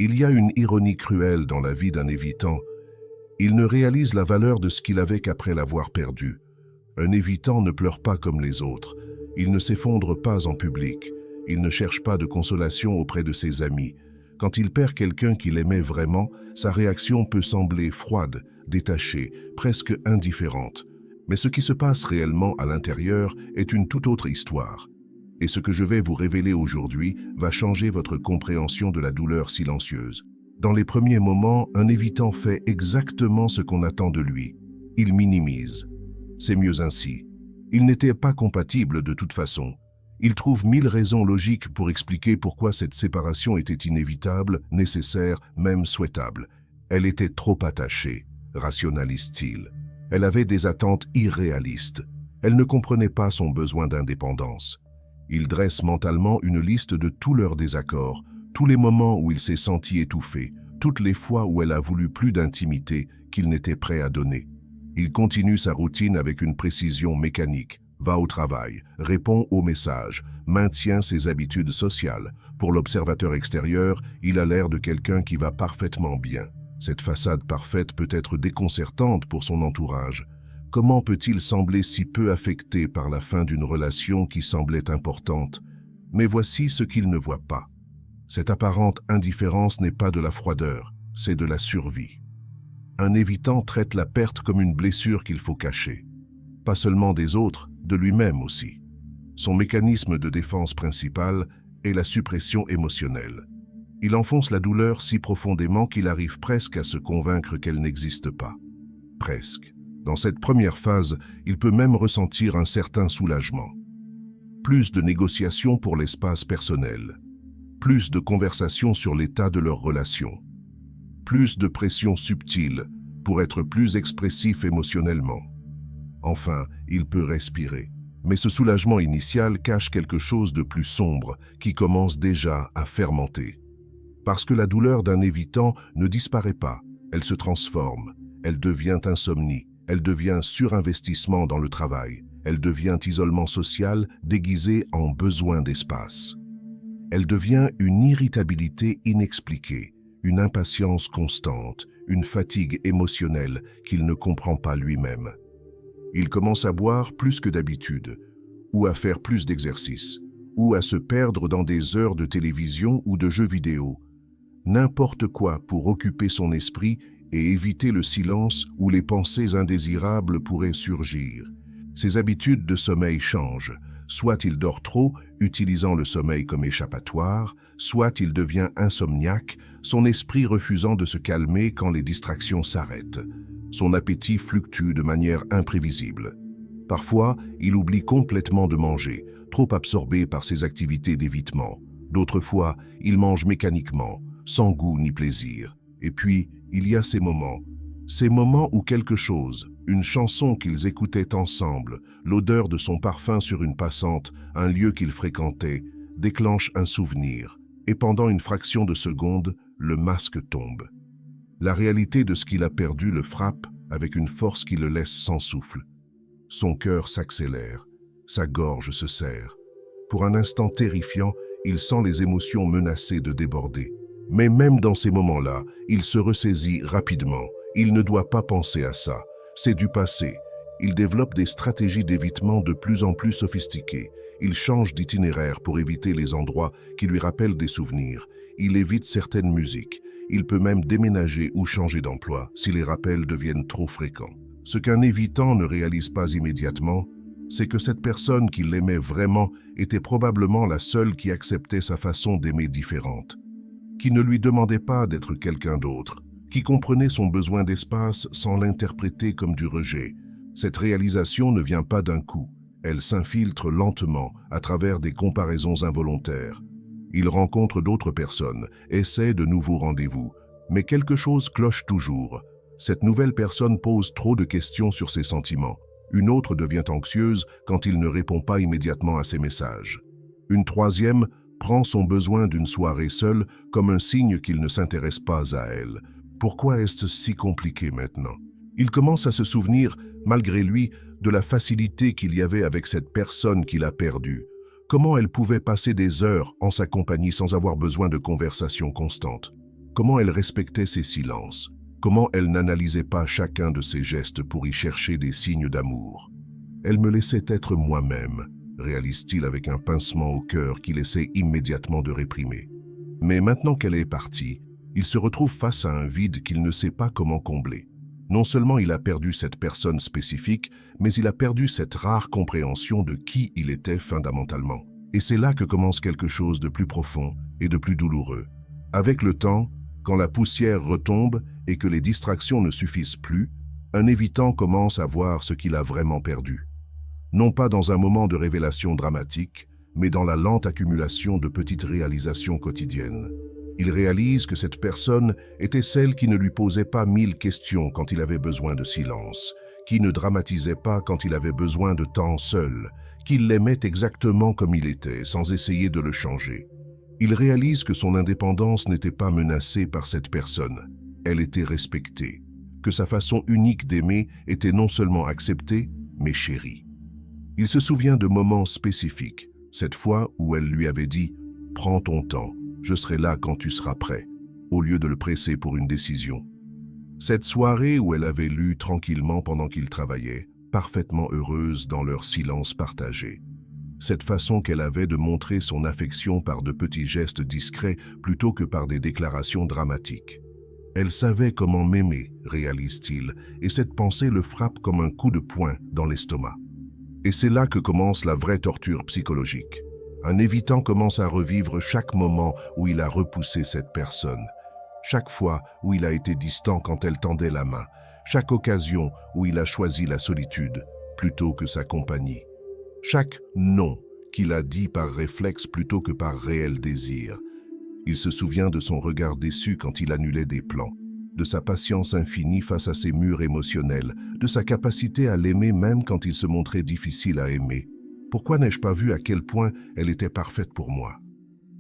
Il y a une ironie cruelle dans la vie d'un évitant. Il ne réalise la valeur de ce qu'il avait qu'après l'avoir perdu. Un évitant ne pleure pas comme les autres. Il ne s'effondre pas en public. Il ne cherche pas de consolation auprès de ses amis. Quand il perd quelqu'un qu'il aimait vraiment, sa réaction peut sembler froide, détachée, presque indifférente. Mais ce qui se passe réellement à l'intérieur est une toute autre histoire. Et ce que je vais vous révéler aujourd'hui va changer votre compréhension de la douleur silencieuse. Dans les premiers moments, un évitant fait exactement ce qu'on attend de lui. Il minimise. C'est mieux ainsi. Il n'était pas compatible de toute façon. Il trouve 1000 raisons logiques pour expliquer pourquoi cette séparation était inévitable, nécessaire, même souhaitable. Elle était trop attachée, rationalise-t-il. Elle avait des attentes irréalistes. Elle ne comprenait pas son besoin d'indépendance. Il dresse mentalement une liste de tous leurs désaccords, tous les moments où il s'est senti étouffé, toutes les fois où elle a voulu plus d'intimité qu'il n'était prêt à donner. Il continue sa routine avec une précision mécanique, va au travail, répond aux messages, maintient ses habitudes sociales. Pour l'observateur extérieur, il a l'air de quelqu'un qui va parfaitement bien. Cette façade parfaite peut être déconcertante pour son entourage. Comment peut-il sembler si peu affecté par la fin d'une relation qui semblait importante? Mais voici ce qu'il ne voit pas. Cette apparente indifférence n'est pas de la froideur, c'est de la survie. Un évitant traite la perte comme une blessure qu'il faut cacher. Pas seulement des autres, de lui-même aussi. Son mécanisme de défense principal est la suppression émotionnelle. Il enfonce la douleur si profondément qu'il arrive presque à se convaincre qu'elle n'existe pas. Presque. Dans cette première phase, il peut même ressentir un certain soulagement. Plus de négociations pour l'espace personnel. Plus de conversations sur l'état de leur relation. Plus de pression subtile pour être plus expressif émotionnellement. Enfin, il peut respirer. Mais ce soulagement initial cache quelque chose de plus sombre qui commence déjà à fermenter. Parce que la douleur d'un évitant ne disparaît pas, elle se transforme, elle devient insomnie. Elle devient surinvestissement dans le travail. Elle devient isolement social déguisé en besoin d'espace. Elle devient une irritabilité inexpliquée, une impatience constante, une fatigue émotionnelle qu'il ne comprend pas lui-même. Il commence à boire plus que d'habitude, ou à faire plus d'exercices, ou à se perdre dans des heures de télévision ou de jeux vidéo. N'importe quoi pour occuper son esprit et éviter le silence où les pensées indésirables pourraient surgir. Ses habitudes de sommeil changent. Soit il dort trop, utilisant le sommeil comme échappatoire, soit il devient insomniaque, son esprit refusant de se calmer quand les distractions s'arrêtent. Son appétit fluctue de manière imprévisible. Parfois, il oublie complètement de manger, trop absorbé par ses activités d'évitement. D'autres fois, il mange mécaniquement, sans goût ni plaisir. Et puis, il y a ces moments où quelque chose, une chanson qu'ils écoutaient ensemble, l'odeur de son parfum sur une passante, un lieu qu'ils fréquentaient, déclenche un souvenir. Et pendant une fraction de seconde, le masque tombe. La réalité de ce qu'il a perdu le frappe avec une force qui le laisse sans souffle. Son cœur s'accélère, sa gorge se serre. Pour un instant terrifiant, il sent les émotions menacées de déborder. Mais même dans ces moments-là, il se ressaisit rapidement. Il ne doit pas penser à ça. C'est du passé. Il développe des stratégies d'évitement de plus en plus sophistiquées. Il change d'itinéraire pour éviter les endroits qui lui rappellent des souvenirs. Il évite certaines musiques. Il peut même déménager ou changer d'emploi si les rappels deviennent trop fréquents. Ce qu'un évitant ne réalise pas immédiatement, c'est que cette personne qui l'aimait vraiment était probablement la seule qui acceptait sa façon d'aimer différente, qui ne lui demandait pas d'être quelqu'un d'autre, qui comprenait son besoin d'espace sans l'interpréter comme du rejet. Cette réalisation ne vient pas d'un coup, elle s'infiltre lentement à travers des comparaisons involontaires. Il rencontre d'autres personnes, essaie de nouveaux rendez-vous, mais quelque chose cloche toujours. Cette nouvelle personne pose trop de questions sur ses sentiments. Une autre devient anxieuse quand il ne répond pas immédiatement à ses messages. Une troisième prend son besoin d'une soirée seule comme un signe qu'il ne s'intéresse pas à elle. Pourquoi est-ce si compliqué maintenant? Il commence à se souvenir, malgré lui, de la facilité qu'il y avait avec cette personne qu'il a perdue. Comment elle pouvait passer des heures en sa compagnie sans avoir besoin de conversations constantes? comment elle respectait ses silences, comment elle n'analysait pas chacun de ses gestes pour y chercher des signes d'amour. Elle me laissait être moi-même, réalise-t-il avec un pincement au cœur qu'il essaie immédiatement de réprimer. Mais maintenant qu'elle est partie, il se retrouve face à un vide qu'il ne sait pas comment combler. Non seulement il a perdu cette personne spécifique, mais il a perdu cette rare compréhension de qui il était fondamentalement. Et c'est là que commence quelque chose de plus profond et de plus douloureux. Avec le temps, quand la poussière retombe et que les distractions ne suffisent plus, un évitant commence à voir ce qu'il a vraiment perdu. Non pas dans un moment de révélation dramatique, mais dans la lente accumulation de petites réalisations quotidiennes. Il réalise que cette personne était celle qui ne lui posait pas 1000 questions quand il avait besoin de silence, qui ne dramatisait pas quand il avait besoin de temps seul, qu'il l'aimait exactement comme il était, sans essayer de le changer. Il réalise que son indépendance n'était pas menacée par cette personne, elle était respectée, que sa façon unique d'aimer était non seulement acceptée, mais chérie. Il se souvient de moments spécifiques, cette fois où elle lui avait dit « Prends ton temps, je serai là quand tu seras prêt », au lieu de le presser pour une décision. Cette soirée où elle avait lu tranquillement pendant qu'il travaillait, parfaitement heureuse dans leur silence partagé. Cette façon qu'elle avait de montrer son affection par de petits gestes discrets plutôt que par des déclarations dramatiques. Elle savait comment m'aimer, réalise-t-il, et cette pensée le frappe comme un coup de poing dans l'estomac. Et c'est là que commence la vraie torture psychologique. Un évitant commence à revivre chaque moment où il a repoussé cette personne, chaque fois où il a été distant quand elle tendait la main, chaque occasion où il a choisi la solitude plutôt que sa compagnie, chaque non qu'il a dit par réflexe plutôt que par réel désir. Il se souvient de son regard déçu quand il annulait des plans, de sa patience infinie face à ses murs émotionnels, de sa capacité à l'aimer même quand il se montrait difficile à aimer. Pourquoi n'ai-je pas vu à quel point elle était parfaite pour moi?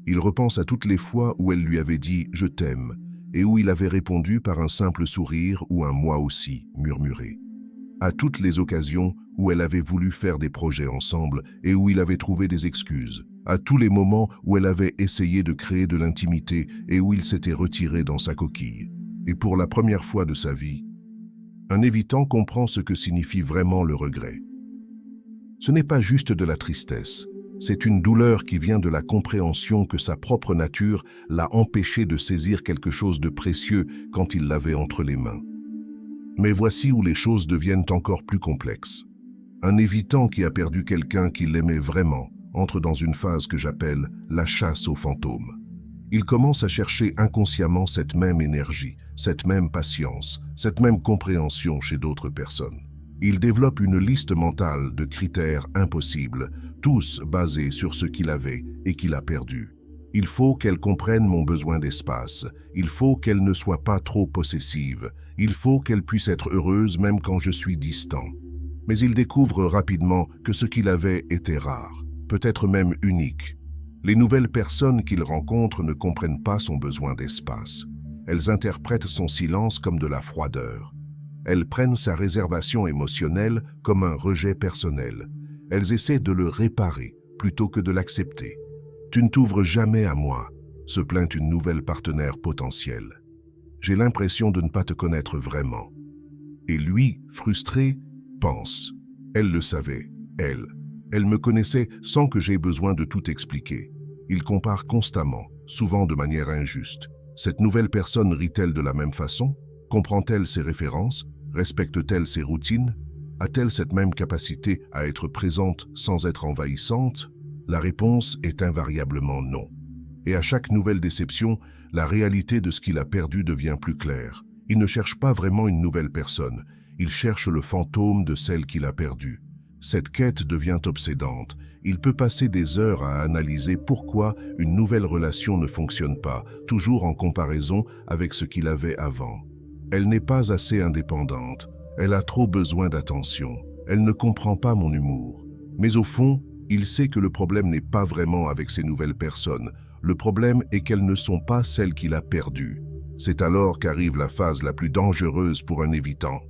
Il repense à toutes les fois où elle lui avait dit « je t'aime » et où il avait répondu par un simple sourire ou un « moi aussi » murmuré. À toutes les occasions où elle avait voulu faire des projets ensemble et où il avait trouvé des excuses. À tous les moments où elle avait essayé de créer de l'intimité et où il s'était retiré dans sa coquille. Et pour la première fois de sa vie, un évitant comprend ce que signifie vraiment le regret. Ce n'est pas juste de la tristesse, c'est une douleur qui vient de la compréhension que sa propre nature l'a empêché de saisir quelque chose de précieux quand il l'avait entre les mains. Mais voici où les choses deviennent encore plus complexes. Un évitant qui a perdu quelqu'un qui l'aimait vraiment entre dans une phase que j'appelle la chasse aux fantômes. Il commence à chercher inconsciemment cette même énergie, cette même patience, cette même compréhension chez d'autres personnes. Il développe une liste mentale de critères impossibles, tous basés sur ce qu'il avait et qu'il a perdu. Il faut qu'elle comprenne mon besoin d'espace, il faut qu'elle ne soit pas trop possessive, il faut qu'elle puisse être heureuse même quand je suis distant. Mais il découvre rapidement que ce qu'il avait était rare, peut-être même unique. Les nouvelles personnes qu'il rencontre ne comprennent pas son besoin d'espace. Elles interprètent son silence comme de la froideur. Elles prennent sa réservation émotionnelle comme un rejet personnel. Elles essaient de le réparer plutôt que de l'accepter. « Tu ne t'ouvres jamais à moi », se plaint une nouvelle partenaire potentielle. « J'ai l'impression de ne pas te connaître vraiment. » Et lui, frustré, pense. Elle le savait, elle. Elle me connaissait sans que j'aie besoin de tout expliquer. Il compare constamment, souvent de manière injuste. Cette nouvelle personne rit-elle de la même façon? Comprend-elle ses références? Respecte-t-elle ses routines? A-t-elle cette même capacité à être présente sans être envahissante? La réponse est invariablement non. Et à chaque nouvelle déception, la réalité de ce qu'il a perdu devient plus claire. Il ne cherche pas vraiment une nouvelle personne, il cherche le fantôme de celle qu'il a perdue. Cette quête devient obsédante. Il peut passer des heures à analyser pourquoi une nouvelle relation ne fonctionne pas, toujours en comparaison avec ce qu'il avait avant. Elle n'est pas assez indépendante, elle a trop besoin d'attention, elle ne comprend pas mon humour. Mais au fond, il sait que le problème n'est pas vraiment avec ces nouvelles personnes. Le problème est qu'elles ne sont pas celles qu'il a perdues. C'est alors qu'arrive la phase la plus dangereuse pour un évitant.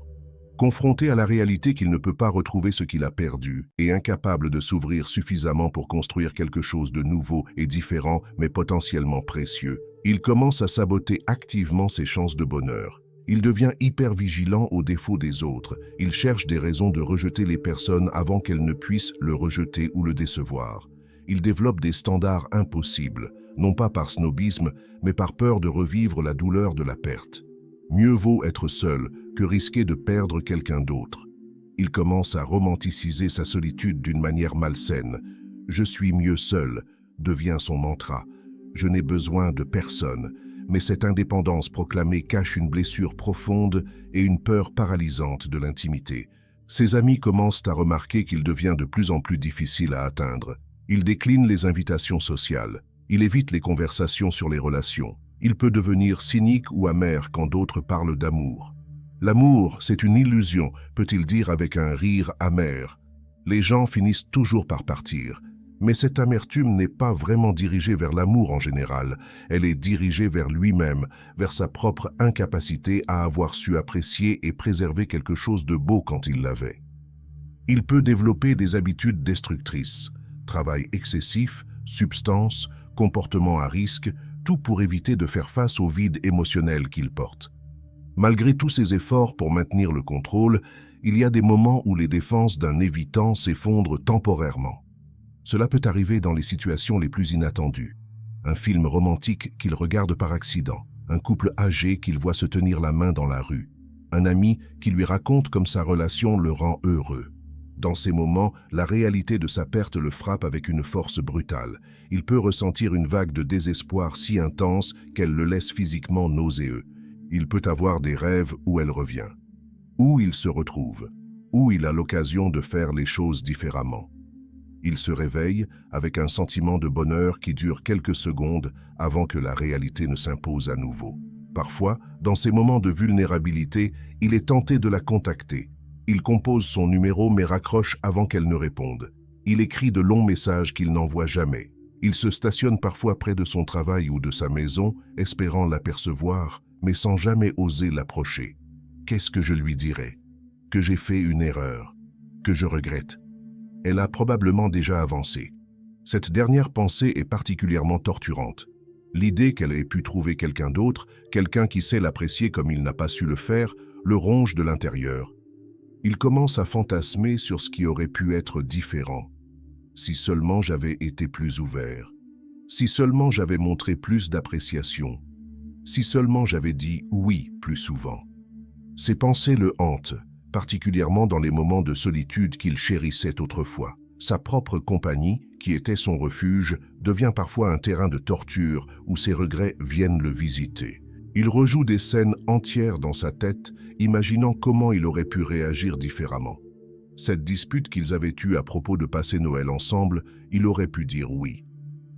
Confronté à la réalité qu'il ne peut pas retrouver ce qu'il a perdu et incapable de s'ouvrir suffisamment pour construire quelque chose de nouveau et différent mais potentiellement précieux, Il commence à saboter activement ses chances de bonheur. Il devient hyper vigilant aux défauts des autres. Il cherche des raisons de rejeter les personnes avant qu'elles ne puissent le rejeter ou le décevoir. Il développe des standards impossibles, non pas par snobisme, mais par peur de revivre la douleur de la perte. Mieux vaut être seul que risquer de perdre quelqu'un d'autre. Il commence à romanticiser sa solitude d'une manière malsaine. « Je suis mieux seul » devient son mantra. « Je n'ai besoin de personne ». Mais cette indépendance proclamée cache une blessure profonde et une peur paralysante de l'intimité. Ses amis commencent à remarquer qu'il devient de plus en plus difficile à atteindre. Il décline les invitations sociales. Il évite les conversations sur les relations. Il peut devenir cynique ou amer quand d'autres parlent d'amour. L'amour, c'est une illusion, peut-il dire avec un rire amer. Les gens finissent toujours par partir. Mais cette amertume n'est pas vraiment dirigée vers l'amour en général. Elle est dirigée vers lui-même, vers sa propre incapacité à avoir su apprécier et préserver quelque chose de beau quand il l'avait. Il peut développer des habitudes destructrices. Travail excessif, substances, comportements à risque, tout pour éviter de faire face au vide émotionnel qu'il porte. Malgré tous ses efforts pour maintenir le contrôle, il y a des moments où les défenses d'un évitant s'effondrent temporairement. Cela peut arriver dans les situations les plus inattendues. Un film romantique qu'il regarde par accident, un couple âgé qu'il voit se tenir la main dans la rue, un ami qui lui raconte comme sa relation le rend heureux. Dans ces moments, la réalité de sa perte le frappe avec une force brutale. Il peut ressentir une vague de désespoir si intense qu'elle le laisse physiquement nauséeux. Il peut avoir des rêves où elle revient, où il se retrouve, où il a l'occasion de faire les choses différemment. Il se réveille avec un sentiment de bonheur qui dure quelques secondes avant que la réalité ne s'impose à nouveau. Parfois, dans ces moments de vulnérabilité, il est tenté de la contacter. Il compose son numéro mais raccroche avant qu'elle ne réponde. Il écrit de longs messages qu'il n'envoie jamais. Il se stationne parfois près de son travail ou de sa maison, espérant l'apercevoir, mais sans jamais oser l'approcher. Qu'est-ce que je lui dirais? Que j'ai fait une erreur? Que je regrette? Elle a probablement déjà avancé. Cette dernière pensée est particulièrement torturante. L'idée qu'elle ait pu trouver quelqu'un d'autre, quelqu'un qui sait l'apprécier comme il n'a pas su le faire, le ronge de l'intérieur. Il commence à fantasmer sur ce qui aurait pu être différent. Si seulement j'avais été plus ouvert. Si seulement j'avais montré plus d'appréciation. Si seulement j'avais dit oui plus souvent. Ces pensées le hantent, particulièrement dans les moments de solitude qu'il chérissait autrefois. Sa propre compagnie, qui était son refuge, devient parfois un terrain de torture où ses regrets viennent le visiter. Il rejoue des scènes entières dans sa tête, imaginant comment il aurait pu réagir différemment. Cette dispute qu'ils avaient eue à propos de passer Noël ensemble, il aurait pu dire oui.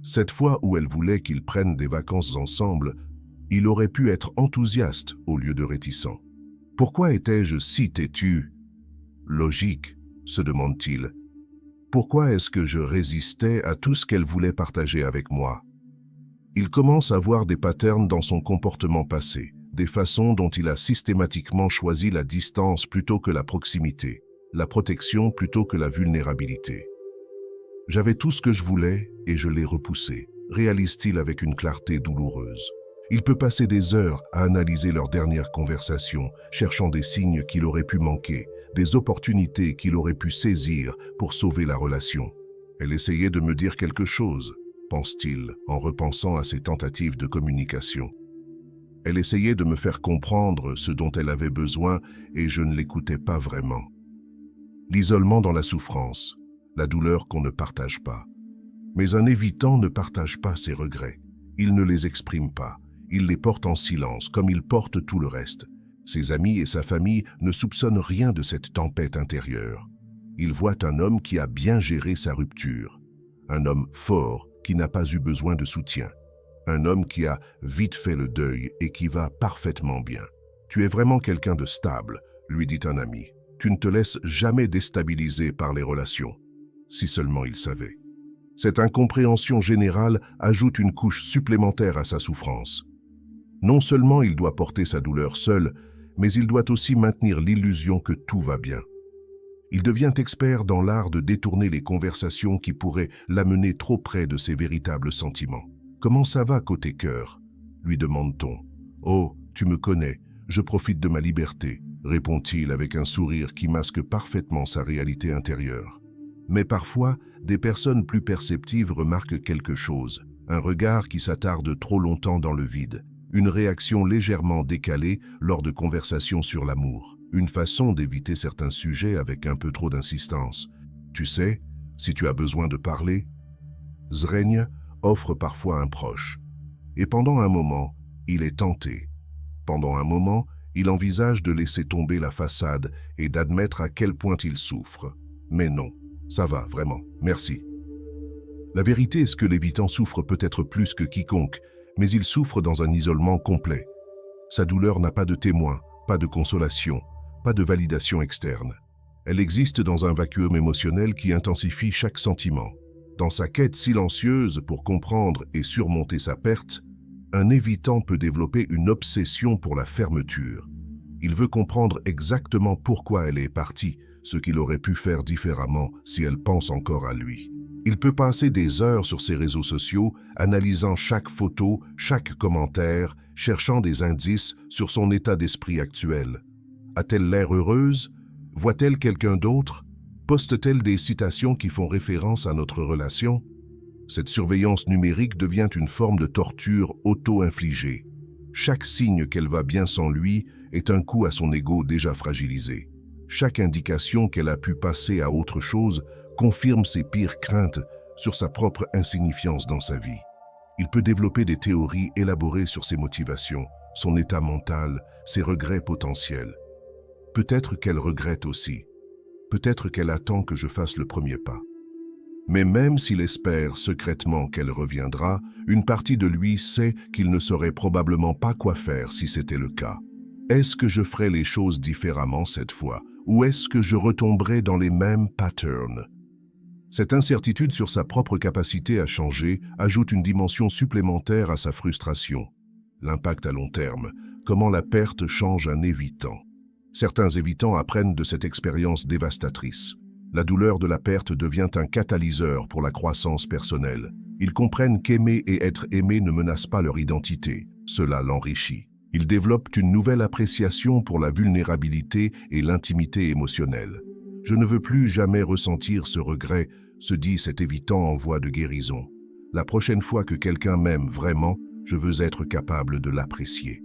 Cette fois où elle voulait qu'ils prennent des vacances ensemble, il aurait pu être enthousiaste au lieu de réticent. Pourquoi étais-je si têtu? Logique, se demande-t-il. Pourquoi est-ce que je résistais à tout ce qu'elle voulait partager avec moi? Il commence à voir des patterns dans son comportement passé, des façons dont il a systématiquement choisi la distance plutôt que la proximité, la protection plutôt que la vulnérabilité. J'avais tout ce que je voulais et je l'ai repoussé, réalise-t-il avec une clarté douloureuse. Il peut passer des heures à analyser leur dernière conversation, cherchant des signes qu'il aurait pu manquer, des opportunités qu'il aurait pu saisir pour sauver la relation. Elle essayait de me dire quelque chose, pense-t-il, en repensant à ses tentatives de communication. Elle essayait de me faire comprendre ce dont elle avait besoin et je ne l'écoutais pas vraiment. L'isolement dans la souffrance, la douleur qu'on ne partage pas. Mais un évitant ne partage pas ses regrets. Il ne les exprime pas. Il les porte en silence, comme il porte tout le reste. Ses amis et sa famille ne soupçonnent rien de cette tempête intérieure. Ils voient un homme qui a bien géré sa rupture. Un homme fort qui n'a pas eu besoin de soutien. Un homme qui a vite fait le deuil et qui va parfaitement bien. « Tu es vraiment quelqu'un de stable », lui dit un ami. « Tu ne te laisses jamais déstabiliser par les relations. » Si seulement il savait. Cette incompréhension générale ajoute une couche supplémentaire à sa souffrance. Non seulement il doit porter sa douleur seul, mais il doit aussi maintenir l'illusion que tout va bien. Il devient expert dans l'art de détourner les conversations qui pourraient l'amener trop près de ses véritables sentiments. Comment ça va côté cœur? lui demande-t-on. « Oh, tu me connais, je profite de ma liberté », répond-il avec un sourire qui masque parfaitement sa réalité intérieure. Mais parfois, des personnes plus perceptives remarquent quelque chose, un regard qui s'attarde trop longtemps dans le vide, une réaction légèrement décalée lors de conversations sur l'amour, une façon d'éviter certains sujets avec un peu trop d'insistance. Tu sais, si tu as besoin de parler, Zrenia offre parfois un proche. Et pendant un moment, il est tenté. Pendant un moment, il envisage de laisser tomber la façade et d'admettre à quel point il souffre. Mais non, ça va, vraiment, merci. La vérité est que l'évitant souffre peut-être plus que quiconque, mais il souffre dans un isolement complet. Sa douleur n'a pas de témoin, pas de consolation, pas de validation externe. Elle existe dans un vacuum émotionnel qui intensifie chaque sentiment. Dans sa quête silencieuse pour comprendre et surmonter sa perte, un évitant peut développer une obsession pour la fermeture. Il veut comprendre exactement pourquoi elle est partie, ce qu'il aurait pu faire différemment si elle pense encore à lui. Il peut passer des heures sur ses réseaux sociaux, analysant chaque photo, chaque commentaire, cherchant des indices sur son état d'esprit actuel. A-t-elle l'air heureuse? Voit-elle quelqu'un d'autre? Poste-t-elle des citations qui font référence à notre relation? Cette surveillance numérique devient une forme de torture auto-infligée. Chaque signe qu'elle va bien sans lui est un coup à son ego déjà fragilisé. Chaque indication qu'elle a pu passer à autre chose confirme ses pires craintes sur sa propre insignifiance dans sa vie. Il peut développer des théories élaborées sur ses motivations, son état mental, ses regrets potentiels. Peut-être qu'elle regrette aussi. Peut-être qu'elle attend que je fasse le premier pas. Mais même s'il espère secrètement qu'elle reviendra, une partie de lui sait qu'il ne saurait probablement pas quoi faire si c'était le cas. Est-ce que je ferai les choses différemment cette fois, ou est-ce que je retomberai dans les mêmes patterns? Cette incertitude sur sa propre capacité à changer ajoute une dimension supplémentaire à sa frustration. L'impact à long terme, comment la perte change un évitant. Certains évitants apprennent de cette expérience dévastatrice. La douleur de la perte devient un catalyseur pour la croissance personnelle. Ils comprennent qu'aimer et être aimé ne menacent pas leur identité. Cela l'enrichit. Ils développent une nouvelle appréciation pour la vulnérabilité et l'intimité émotionnelle. « Je ne veux plus jamais ressentir ce regret », se dit cet évitant en voie de guérison. « La prochaine fois que quelqu'un m'aime vraiment, je veux être capable de l'apprécier. »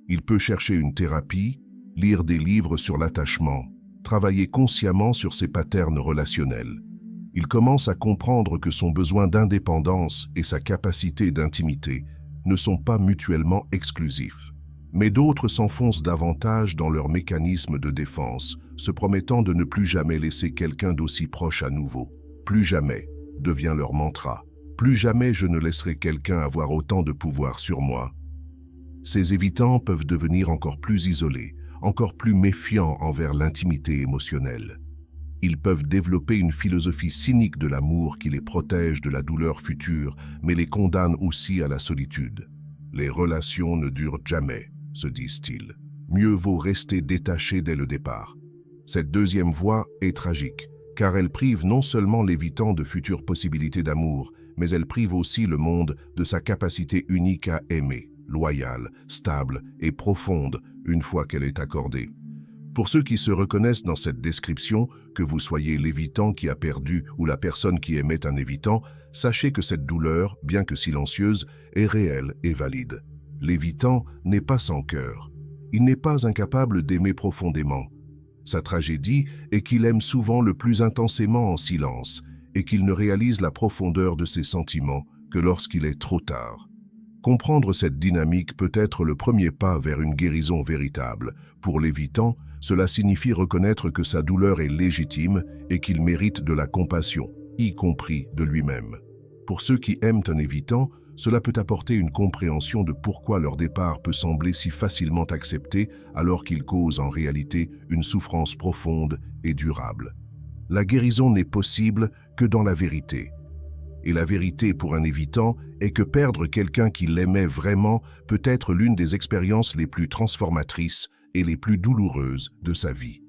Il peut chercher une thérapie, lire des livres sur l'attachement, travailler consciemment sur ses patterns relationnels. Il commence à comprendre que son besoin d'indépendance et sa capacité d'intimité ne sont pas mutuellement exclusifs. Mais d'autres s'enfoncent davantage dans leur mécanisme de défense, se promettant de ne plus jamais laisser quelqu'un d'aussi proche à nouveau. Plus jamais devient leur mantra. Plus jamais je ne laisserai quelqu'un avoir autant de pouvoir sur moi. Ces évitants peuvent devenir encore plus isolés, encore plus méfiants envers l'intimité émotionnelle. Ils peuvent développer une philosophie cynique de l'amour qui les protège de la douleur future, mais les condamne aussi à la solitude. Les relations ne durent jamais, se disent-ils. Mieux vaut rester détaché dès le départ. Cette deuxième voie est tragique, car elle prive non seulement l'évitant de futures possibilités d'amour, mais elle prive aussi le monde de sa capacité unique à aimer, loyale, stable et profonde, une fois qu'elle est accordée. Pour ceux qui se reconnaissent dans cette description, que vous soyez l'évitant qui a perdu ou la personne qui aimait un évitant, sachez que cette douleur, bien que silencieuse, est réelle et valide. L'évitant n'est pas sans cœur. Il n'est pas incapable d'aimer profondément. Sa tragédie est qu'il aime souvent le plus intensément en silence et qu'il ne réalise la profondeur de ses sentiments que lorsqu'il est trop tard. Comprendre cette dynamique peut être le premier pas vers une guérison véritable. Pour l'évitant, cela signifie reconnaître que sa douleur est légitime et qu'il mérite de la compassion, y compris de lui-même. Pour ceux qui aiment un évitant, cela peut apporter une compréhension de pourquoi leur départ peut sembler si facilement accepté alors qu'il cause en réalité une souffrance profonde et durable. La guérison n'est possible que dans la vérité. Et la vérité pour un évitant est que perdre quelqu'un qui l'aimait vraiment peut être l'une des expériences les plus transformatrices et les plus douloureuses de sa vie.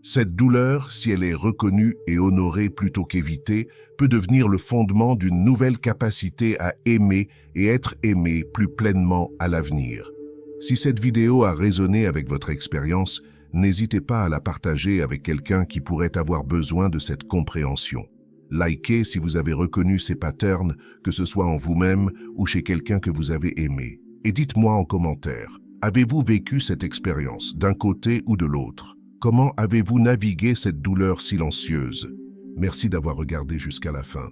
Cette douleur, si elle est reconnue et honorée plutôt qu'évitée, peut devenir le fondement d'une nouvelle capacité à aimer et être aimé plus pleinement à l'avenir. Si cette vidéo a résonné avec votre expérience, n'hésitez pas à la partager avec quelqu'un qui pourrait avoir besoin de cette compréhension. Likez si vous avez reconnu ces patterns, que ce soit en vous-même ou chez quelqu'un que vous avez aimé. Et dites-moi en commentaire, avez-vous vécu cette expérience d'un côté ou de l'autre? Comment avez-vous navigué cette douleur silencieuse? Merci d'avoir regardé jusqu'à la fin.